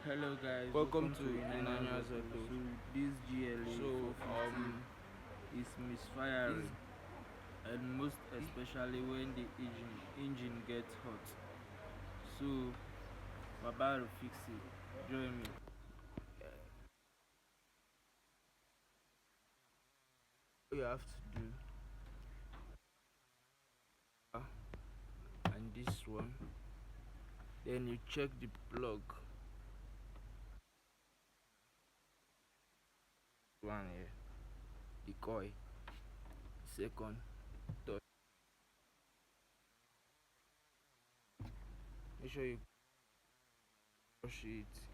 Hello guys, Welcome welcome to to Inanya's Inanya's Auto. Auto. So this GLA So 450 is misfiring, this and most especially when the engine gets hot. So we're about to fix it. Join me. All you have to do, and this one, then you check the plug. One here, the coil. Second, third. Make sure you brush it.